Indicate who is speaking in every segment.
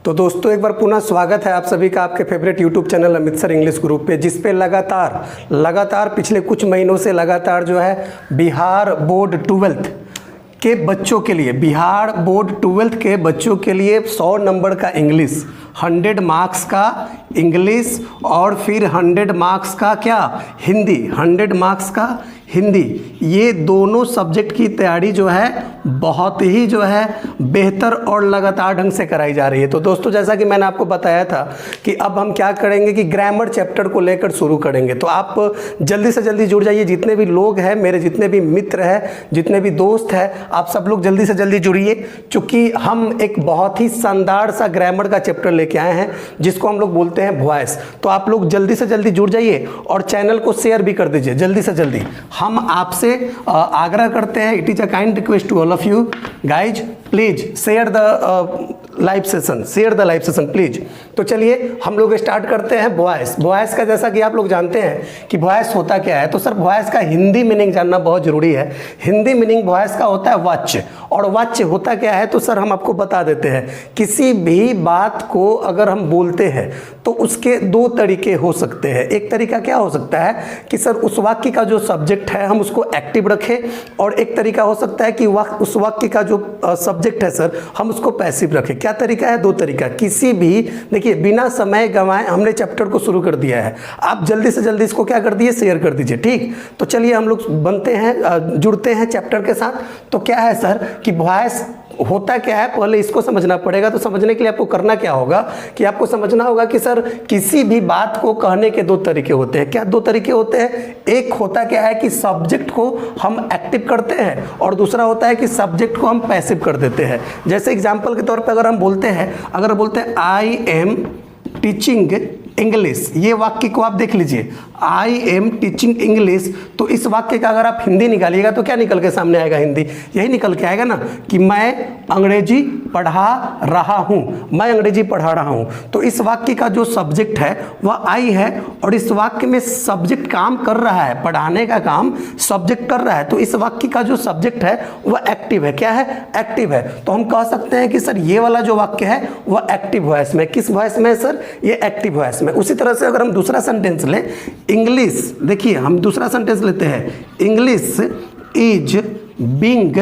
Speaker 1: तो दोस्तों एक बार पुनः स्वागत है आप सभी का आपके favourite YouTube channel Amit sir English group पे, जिस पे लगातार पिछले कुछ महीनों से लगातार जो है बिहार बोर्ड 12th के बच्चों के लिए, बिहार बोर्ड 12th के बच्चों के लिए 100 नंबर का इंग्लिश, 100 मार्क्स का इंग्लिश और फिर 100 मार्क्स का क्या हिंदी, 100 मार्क्स का हिंदी, ये दोनों सब्जेक्ट की तैयारी जो है बहुत ही जो है बेहतर और लगातार ढंग से कराई जा रही है। तो दोस्तों जैसा कि मैंने आपको बताया था कि अब हम क्या करेंगे कि ग्रामर चैप्टर को लेकर शुरू करेंगे। तो आप जल्दी से जल्दी जुड़ जाइए, जितने भी लोग हैं मेरे, जितने भी मित्र हैं, जितने भी दोस्त हैं, आप सब लोग जल्दी से जल्दी जुड़िए, क्योंकि हम एक बहुत ही शानदार सा ग्रामर का चैप्टर लेके आए हैं जिसको हम लोग बोलते हैं वॉइस। तो आप लोग जल्दी से जल्दी जुड़ जाइए और चैनल को शेयर भी कर दीजिए जल्दी से जल्दी। हम आपसे आग्रह करते हैं, it is a kind request to all of you guys, please share the live session please. तो चलिए हम लोग स्टार्ट करते हैं वॉइस का। जैसा कि आप लोग जानते हैं कि वॉइस होता क्या है, तो सर वॉइस का हिंदी मीनिंग जानना बहुत जरूरी है। हिंदी मीनिंग वॉइस का होता है वाच्य, और वाच्य होता क्या है तो सर हम आपको बता देते हैं। किसी भी बात को अगर हम बोलते हैं तो उसके दो तरीके हो सकते हैं। एक तरीका क्या हो सकता है कि सर उस वाक्य का जो सब्जेक्ट है हम उसको एक्टिव रखें, और एक तरीका हो सकता है कि उस वाक्य का जो सब्जेक्ट है सर हम उसको पैसिव रखें। क्या तरीका है? दो तरीका। किसी भी, देखिए बिना समय गंवाए हमने चैप्टर को शुरू कर दिया है, आप जल्दी से जल्दी इसको क्या कर दिए, शेयर कर दीजिए, ठीक। तो चलिए हम लोग बनते हैं, जुड़ते हैं चैप्टर के साथ। तो क्या है सर कि वॉइस होता क्या है, पहले इसको समझना पड़ेगा। तो समझने के लिए आपको करना क्या होगा कि आपको समझना होगा कि सर किसी भी बात को कहने के दो तरीके होते हैं। क्या दो तरीके होते हैं? एक होता क्या है कि सब्जेक्ट को हम एक्टिव करते हैं, और दूसरा होता है कि सब्जेक्ट को हम पैसिव कर देते हैं। जैसे एग्जांपल के तौर पे अगर हम बोलते हैं आई एम टीचिंग इंग्लिश, ये वाक्य को आप देख लीजिए, आई एम टीचिंग इंग्लिश। तो इस वाक्य का अगर आप हिंदी निकालिएगा तो क्या निकल के सामने आएगा? हिंदी यही निकल के आएगा ना कि मैं अंग्रेजी पढ़ा रहा हूँ, मैं अंग्रेजी पढ़ा रहा हूँ। तो इस वाक्य का जो सब्जेक्ट है वह आई है, और इस वाक्य में सब्जेक्ट काम कर रहा है, पढ़ाने का काम सब्जेक्ट कर रहा है। तो इस वाक्य का जो सब्जेक्ट है वह एक्टिव है। क्या है? एक्टिव है। तो हम कह सकते हैं कि सर ये वाला जो वाक्य है वह एक्टिव वॉइस में। किस वॉइस में है सर? ये एक्टिव वॉइस में। उसी तरह से अगर हम दूसरा सेंटेंस लें, इंग्लिश, देखिए हम दूसरा सेंटेंस लेते हैं, English is being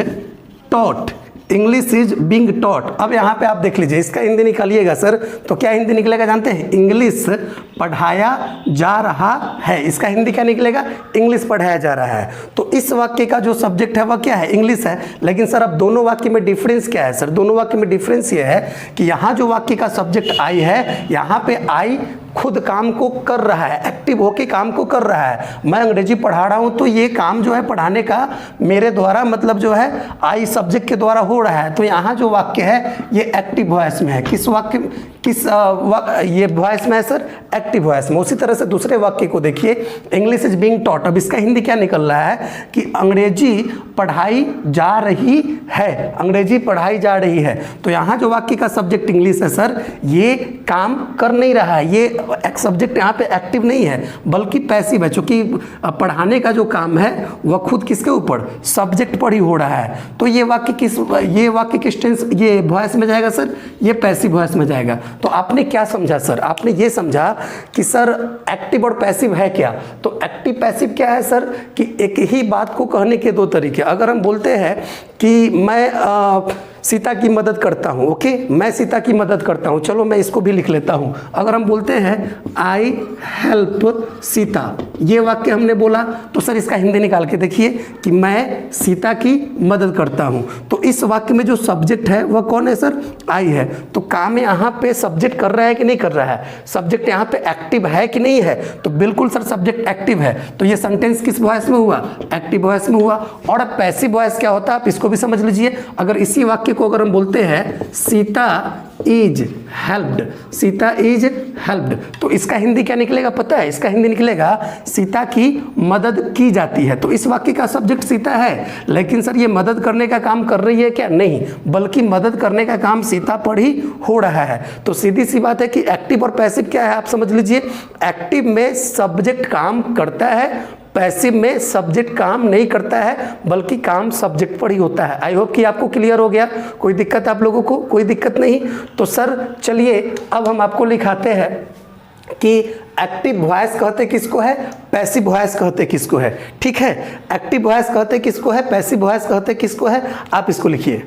Speaker 1: taught, English is being taught. अब यहाँ पे आप देख लीजिए, इसका हिंदी निकालिएगा सर तो क्या हिंदी निकलेगा जानते हैं? इंग्लिश पढ़ाया जा रहा है। इसका हिंदी क्या निकलेगा? इंग्लिश पढ़ाया जा रहा है। तो इस वाक्य का जो सब्जेक्ट है वह क्या है? इंग्लिश है। लेकिन सर अब दोनों वाक्य में डिफरेंस क्या है? सर दोनों वाक्य में डिफरेंस ये है कि यहाँ जो वाक्य का सब्जेक्ट आई है, यहाँ पे आई खुद काम को कर रहा है, एक्टिव होके काम को कर रहा है। मैं अंग्रेजी पढ़ा रहा हूँ तो ये काम जो है पढ़ाने का मेरे द्वारा, मतलब जो है आई सब्जेक्ट के द्वारा हो रहा है। तो यहाँ जो वाक्य है ये एक्टिव वॉइस में है। किस वाक्य, ये वॉइस में है सर? एक्टिव वॉइस में। उसी तरह से दूसरे वाक्य को देखिए, इंग्लिश इज बीइंग टॉट। अब इसका हिंदी क्या निकल रहा है कि अंग्रेजी पढ़ाई जा रही है, अंग्रेजी पढ़ाई जा रही है। तो यहाँ जो वाक्य का सब्जेक्ट इंग्लिश है सर, ये काम कर नहीं रहा है, ये एक सब्जेक्ट यहाँ पे एक्टिव नहीं है बल्कि पैसिव है, क्योंकि पढ़ाने का जो काम है वह खुद किसके ऊपर, सब्जेक्ट पर ही हो रहा है। तो ये वाक्य किस टेंस, ये वॉइस में जाएगा सर? ये पैसिव वॉइस में जाएगा। तो आपने क्या समझा सर? आपने ये समझा कि सर एक्टिव और पैसिव है क्या? तो एक्टिव पैसिव क्या है सर कि एक ही बात को कहने के दो तरीके। अगर हम बोलते हैं कि मैं सीता की मदद करता हूँ, ओके, मैं सीता की मदद करता हूँ, चलो मैं इसको भी लिख लेता हूँ। अगर हम बोलते हैं आई हेल्प सीता, ये वाक्य हमने बोला, तो सर इसका हिंदी निकाल के देखिए कि मैं सीता की मदद करता हूँ। तो इस वाक्य में जो सब्जेक्ट है वह कौन है सर? आई है। तो काम यहाँ पे सब्जेक्ट कर रहा है कि नहीं कर रहा है? सब्जेक्ट यहाँ पे एक्टिव है कि नहीं है? तो बिल्कुल सर सब्जेक्ट एक्टिव है। तो ये सेंटेंस किस वॉइस में हुआ? एक्टिव वॉइस में हुआ। और अब पैसिव वॉइस क्या होता है आप इसको भी समझ लीजिए। अगर इसी वाक्य को अगर हम बोलते हैं Sita is helped, Sita is helped, तो इसका हिंदी क्या निकलेगा पता है? इसका हिंदी निकलेगा सीता की मदद की जाती है। तो इस वाक्य का सब्जेक्ट सीता है, लेकिन सर ये मदद करने का काम कर रही है क्या? नहीं, बल्कि मदद करने का काम सीता पर ही हो रहा है। तो सीधी सी बात है कि एक्टिव और पैसिव क्या है आप समझ लीजिए। एक्टिव में सब्जेक्ट काम करता है, पैसिव में सब्जेक्ट काम नहीं करता है बल्कि काम सब्जेक्ट पर ही होता है। आई होप कि आपको क्लियर हो गया, कोई दिक्कत आप लोगों को? कोई दिक्कत नहीं। तो सर चलिए अब हम आपको लिखाते हैं कि एक्टिव वॉइस कहते किसको है, पैसिव वॉइस कहते किसको है। ठीक है, एक्टिव वॉइस कहते किसको है, पैसिव वॉइस कहते किसको है, आप इसको लिखिए।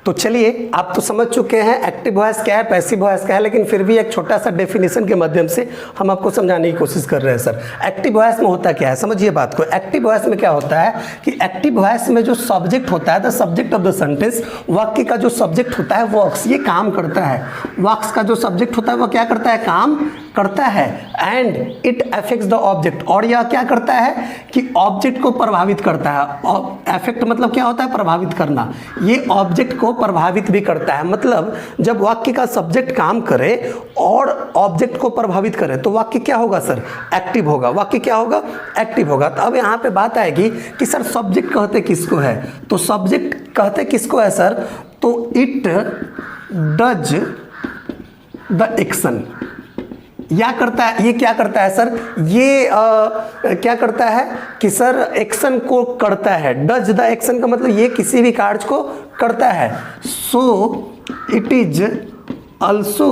Speaker 1: तो चलिए आप तो समझ चुके हैं एक्टिव वॉइस क्या है, पैसिव वॉइस क्या है, लेकिन फिर भी एक छोटा सा डेफिनेशन के माध्यम से हम आपको समझाने की कोशिश कर रहे हैं। सर एक्टिव वॉइस में होता क्या है, समझिए बात को। एक्टिव वॉइस में क्या होता है कि एक्टिव वॉइस में जो सब्जेक्ट होता है, the subject of the sentence, वाक्य का जो सब्जेक्ट होता है वर्क्स, ये काम करता है। वर्क्स का जो सब्जेक्ट होता है वो क्या करता है, काम करता है। And it affects the object, और यह क्या करता है कि ऑब्जेक्ट को प्रभावित करता है। अफेक्ट मतलब क्या होता है, प्रभावित करना। ये ऑब्जेक्ट को प्रभावित भी करता है, मतलब जब वाक्य का सब्जेक्ट काम करे और ऑब्जेक्ट को प्रभावित करे तो वाक्य क्या होगा सर, एक्टिव होगा। वाक्य क्या होगा, एक्टिव होगा। तो अब यहाँ पे बात आएगी कि सर सब्जेक्ट कहते किसको है, तो सब्जेक्ट कहते किसको है सर, तो इट डज द एक्शन। या करता है, ये क्या करता है सर, ये क्या करता है कि सर एक्शन को करता है। डज द एक्शन का मतलब ये किसी भी कार्य को करता है। सो इट इज ऑल्सो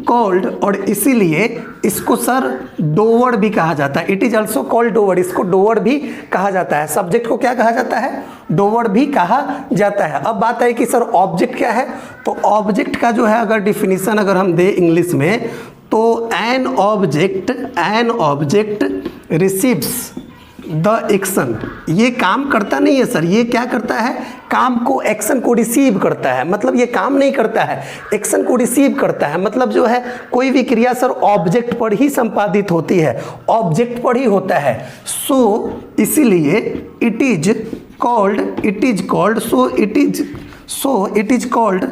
Speaker 1: कॉल्ड, और इसीलिए इसको सर डोवर्ड भी कहा जाता है। इट इज ऑल्सो कॉल्ड डोवर्ड, इसको डोवर्ड भी कहा जाता है। सब्जेक्ट को क्या कहा जाता है, डोवर्ड भी कहा जाता है। अब बात है कि सर ऑब्जेक्ट क्या है, तो ऑब्जेक्ट का जो है अगर डिफिनीशन अगर हम दे इंग्लिश में, तो an object receives the action. ये काम करता नहीं है सर, ये क्या करता है, काम को, एक्शन को रिसीव करता है। मतलब ये काम नहीं करता है, एक्शन को रिसीव करता है। मतलब जो है कोई भी क्रिया सर ऑब्जेक्ट पर ही संपादित होती है, ऑब्जेक्ट पर ही होता है। सो इसीलिए it is called so it is called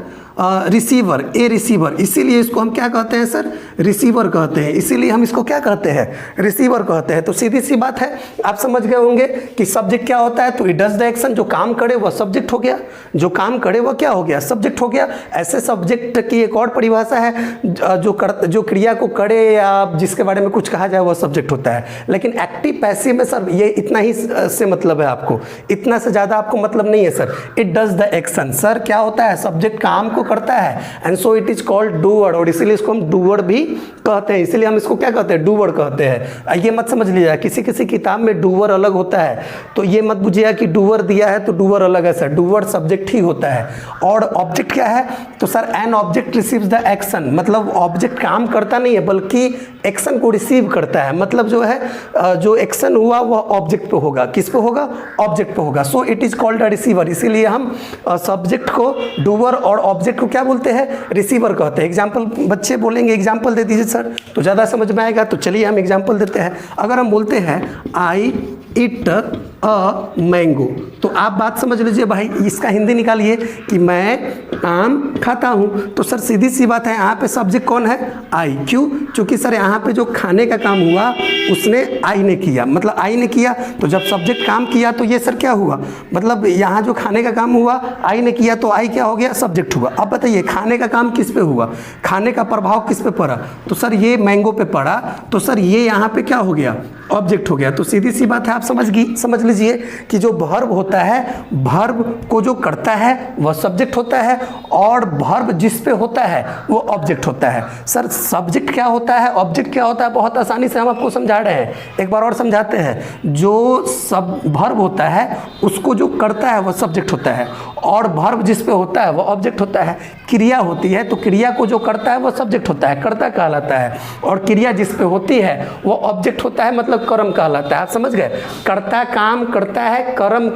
Speaker 1: receiver, A receiver. इसीलिए इसको हम क्या कहते हैं सर, रिसीवर कहते हैं। इसीलिए हम इसको क्या कहते हैं, रिसीवर कहते हैं। तो सीधी सी बात है, आप समझ गए होंगे कि सब्जेक्ट क्या होता है, तो इट डज द एक्शन, जो काम करे वह सब्जेक्ट हो गया, जो काम करे वह क्या हो गया, सब्जेक्ट हो गया। ऐसे सब्जेक्ट की एक और परिभाषा है, जो क्रिया को करे या जिसके बारे में कुछ कहा जाए वह सब्जेक्ट होता है। लेकिन एक्टिव पैसिव में सर ये इतना ही से मतलब है आपको, इतना से ज़्यादा आपको मतलब नहीं है sir. It does the action, sir क्या होता है, सब्जेक्ट काम को करता है, and so it is called डूवर्ड, और इसीलिए इसको हम डूवर्ड भी कहते हैं। इसीलिए हम इसको क्या कहते हैं, डूवर्ड कहते हैं। ये मत समझ लीजिएगा किसी किसी किताब में डूवर अलग होता है, तो ये मत बुझिएगा कि डूवर दिया है तो डूवर अलग है सर। डूवर सब्जेक्ट ही होता है। और ऑब्जेक्ट क्या है, तो sir an object receives the action, मतलब ऑब्जेक्ट काम करता नहीं है बल्कि एक्शन को रिसीव करता है। मतलब जो है जो एक्शन हुआ वह ऑब्जेक्ट पे होगा, किस पे होगा, ऑब्जेक्ट पे होगा। सो it is called a receiver. इसीलिए हम सब्जेक्ट को डूवर और ऑब्जेक्ट को क्या बोलते हैं, रिसीवर कहते हैं। एग्जाम्पल बच्चे बोलेंगे, एग्जाम्पल दे दीजिए सर तो ज़्यादा समझ में आएगा। तो चलिए हम एग्जाम्पल देते हैं। अगर हम बोलते हैं आई इट अ मैंगो, तो आप बात समझ लीजिए भाई, इसका हिंदी निकालिए कि मैं आम खाता हूँ। तो सर सीधी सी बात है, यहाँ पे सब्जेक्ट कौन है, आई। क्यों, क्योंकि सर यहाँ पे जो खाने का काम हुआ उसने आई ने किया, मतलब आई ने किया। तो जब सब्जेक्ट काम किया तो ये सर क्या हुआ, मतलब यहाँ जो खाने का काम हुआ आई ने किया, तो आई क्या हो गया, सब्जेक्ट हुआ। अब बताइए खाने का काम किस पे हुआ, खाने का प्रभाव किस पे पड़ा, तो सर ये मैंगो पे पड़ा। तो सर ये यहाँ पे क्या हो गया, ऑब्जेक्ट हो गया। तो सीधी सी बात है, आप समझ लीजिए कि जो वर्ब होता है, वर्ब को जो करता है वह सब्जेक्ट होता है, और वर्ब जिस पे होता है वो ऑब्जेक्ट होता है। सर सब्जेक्ट क्या होता है, ऑब्जेक्ट क्या होता है, बहुत आसानी से हम आपको समझा रहे हैं। एक बार और समझाते हैं। जो सब वर्ब होता है उसको जो करता है वह सब्जेक्ट होता है, और वर्ब जिस पे होता है वह ऑब्जेक्ट होता है। क्रिया होती है तो क्रिया को जो करता है वह सब्जेक्ट होता है, कर्ता कहलाता है, और क्रिया जिस पे होती है वो ऑब्जेक्ट होता है, मतलब कर्म कहलाता है। आप समझ गए, कर्ता काम करता है, कर्म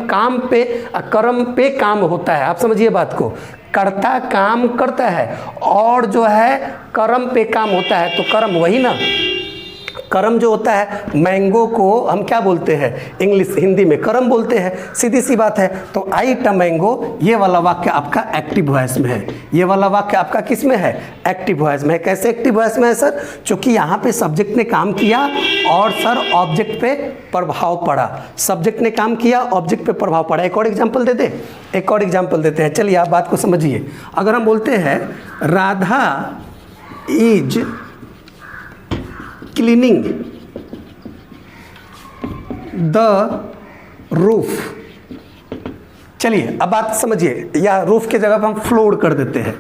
Speaker 1: पे काम होता है। आप समझिए बात को, कर्ता काम करता है और जो है कर्म पे काम होता है। तो कर्म वही ना, कर्म जो होता है, मैंगो को हम क्या बोलते हैं, इंग्लिश हिंदी में कर्म बोलते हैं, सीधी सी बात है। तो आई ईट अ मैंगो, ये वाला वाक्य आपका एक्टिव वॉइस में है। ये वाला वाक्य आपका किस में है, एक्टिव वॉइस में है। कैसे एक्टिव वॉइस में है सर, क्योंकि यहाँ पे सब्जेक्ट ने काम किया और सर ऑब्जेक्ट पे प्रभाव पड़ा। सब्जेक्ट ने काम किया, ऑब्जेक्ट पे प्रभाव पड़ा। एक और एग्जाम्पल दे दे, एक और एग्जाम्पल देते हैं। चलिए आप बात को समझिए। अगर हम बोलते हैं Radha is cleaning the roof. चलिए अब बात समझिए, या रूफ के जगह पर हम फ्लोर कर देते हैं।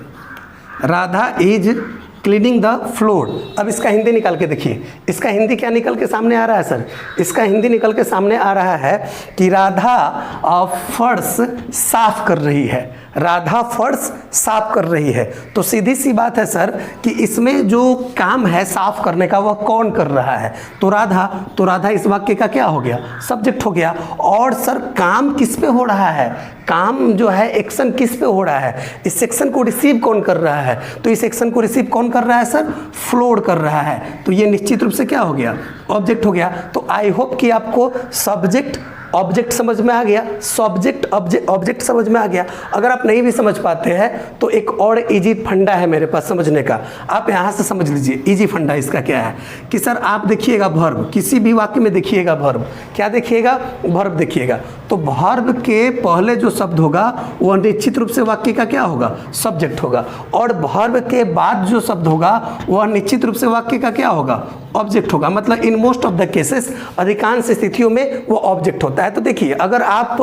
Speaker 1: Radha is cleaning the floor. अब इसका हिंदी निकाल के देखिए, इसका हिंदी क्या निकल के सामने आ रहा है सर? इसका हिंदी निकल के सामने आ रहा है कि राधा फर्श साफ कर रही है। राधा फर्श साफ कर रही है। तो सीधी सी बात है सर कि इसमें जो काम है साफ करने का वह कौन कर रहा है? तो राधा इस वाक्य का क्या हो गया? सब्जेक्ट हो गया। और सर काम किस पे हो रहा है? काम जो है एक्शन किस पे हो रहा है? इस सेक्शन को रिसीव कौन कर रहा है? तो इस एक्शन को रिसीव कौन कर रहा है सर? फ्लोर कर रहा है। तो ये निश्चित रूप से क्या हो गया? ऑब्जेक्ट हो गया। तो आई होप कि आपको सब्जेक्ट ऑब्जेक्ट समझ में आ गया, सब्जेक्ट ऑब्जेक्ट समझ में आ गया। अगर आप नहीं भी समझ पाते हैं तो एक और इजी फंडा है मेरे पास समझने का, आप यहाँ से समझ लीजिए। इजी फंडा इसका क्या है कि सर आप देखिएगा वर्ब, किसी भी वाक्य में देखिएगा वर्ब, क्या देखिएगा? वर्ब देखिएगा। तो वर्ब के पहले जो शब्द होगा वह निश्चित रूप से वाक्य का क्या होगा? सब्जेक्ट होगा। और वर्ब के बाद जो शब्द होगा वह निश्चित रूप से वाक्य का क्या होगा? ऑब्जेक्ट होगा। मतलब in most of the cases, अधिकांश स्थितियों में वो ऑब्जेक्ट होता है। तो देखिए अगर आप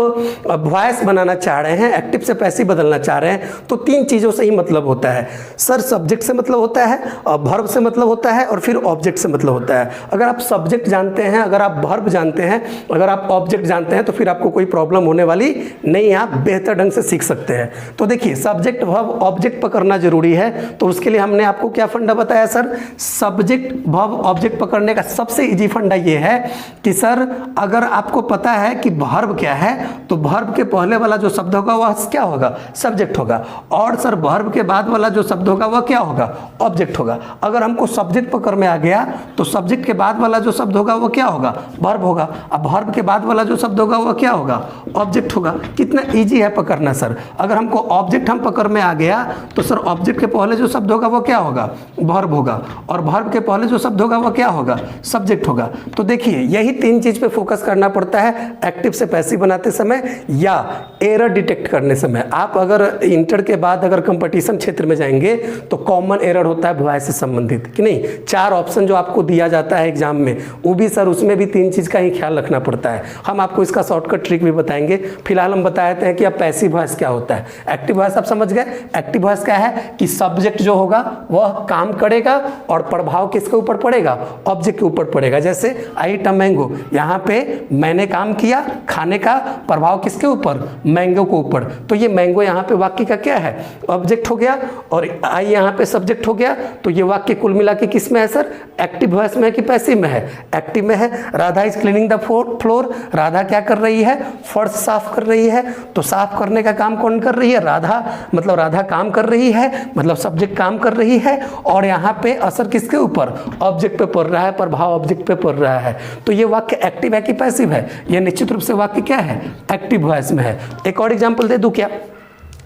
Speaker 1: वॉइस बनाना चाह रहे हैं, एक्टिव से पैसिव बदलना चाह रहे हैं, तो तीन चीज़ों से ही मतलब होता है सर। सब्जेक्ट से मतलब होता है, वर्ब से मतलब होता है, और फिर ऑब्जेक्ट से मतलब होता है। अगर आप सब्जेक्ट जानते हैं, अगर आप वर्ब जानते हैं, अगर आप ऑब्जेक्ट जानते हैं, तो फिर आपको कोई प्रॉब्लम होने वाली नहीं है, आप बेहतर ढंग से सीख सकते हैं। तो देखिए सब्जेक्ट वर्ब ऑब्जेक्ट पकड़ना जरूरी है। तो उसके लिए हमने आपको क्या फंडा बताया सर? सब्जेक्ट वर्ब ऑब्जेक्ट पकड़ने का सबसे इजी फंडा ये है कि सर अगर आपको पता है कि वर्ब क्या है, तो वर्ब के पहले वाला जो शब्द होगा वह क्या होगा? सब्जेक्ट होगा। और सर वर्ब के बाद वाला जो शब्द होगा वह क्या होगा? ऑब्जेक्ट होगा। अगर हमको सब्जेक्ट पकड़ में आ गया तो सब्जेक्ट के बाद वाला जो शब्द होगा वह क्या होगा? वर्ब होगा। अब वर्ब के बाद वाला जो शब्द होगा वह क्या होगा? ऑब्जेक्ट होगा। कितना इजी है पकड़ना सर। अगर हमको ऑब्जेक्ट हम पकड़ में आ गया तो सर ऑब्जेक्ट के पहले जो शब्द होगा वह क्या होगा? वर्ब होगा। और वर्ब के पहले जो शब्द होगा वह क्या होगा? सब्जेक्ट होगा। तो देखिए यही तीन चीज पे फोकस करना पड़ता है एक्टिव से पैसिव बनाते समय या एरर डिटेक्ट करने समय। आप अगर इंटर के बाद अगर कंपटीशन क्षेत्र में जाएंगे तो कॉमन एरर होता है वॉइस से संबंधित, कि नहीं? 4 ऑप्शन जो आपको दिया जाता है एग्जाम में, वो भी सर उसमें भी 3 चीज का ही ख्याल रखना पड़ता है। हम आपको इसका शॉर्टकट ट्रिक भी बताएंगे। फिलहाल हम बताते हैं कि अब पैसिव वॉइस क्या होता है। एक्टिव वॉइस आप समझ गए। एक्टिव वॉइस क्या है कि सब्जेक्ट जो होगा वह काम करेगा और प्रभाव किसके ऊपर पड़ेगा? ऑब्जेक्ट के ऊपर पड़ेगा। जैसे आई ईट अ मैंगो, यहाँ पे मैंने काम किया, खाने का प्रभाव किसके ऊपर? मैंगो के ऊपर। तो ये मैंगो यहाँ पे वाक्य का क्या है? ऑब्जेक्ट हो गया। और आई यहाँ पे सब्जेक्ट हो गया। तो ये वाक्य कुल मिला के किस में है सर? एक्टिव वॉइस में है कि पैसिव में है? एक्टिव में है। Radha is cleaning the floor, Radha क्या कर रही है? फर्श साफ कर रही है। तो साफ करने का काम कौन कर रही है? राधा। मतलब राधा काम कर रही है, मतलब सब्जेक्ट काम कर रही है। और यहाँ पे असर किसके ऊपर? ऑब्जेक्ट पे पड़ रहा है, प्रभाव ऑब्जेक्ट पे पड़ रहा है। तो ये वाक्य एक्टिव है कि पैसिव है? ये निश्चित रूप से वाक्य क्या है? एक्टिव वॉइस में है। एक और एग्जांपल दे दूं क्या?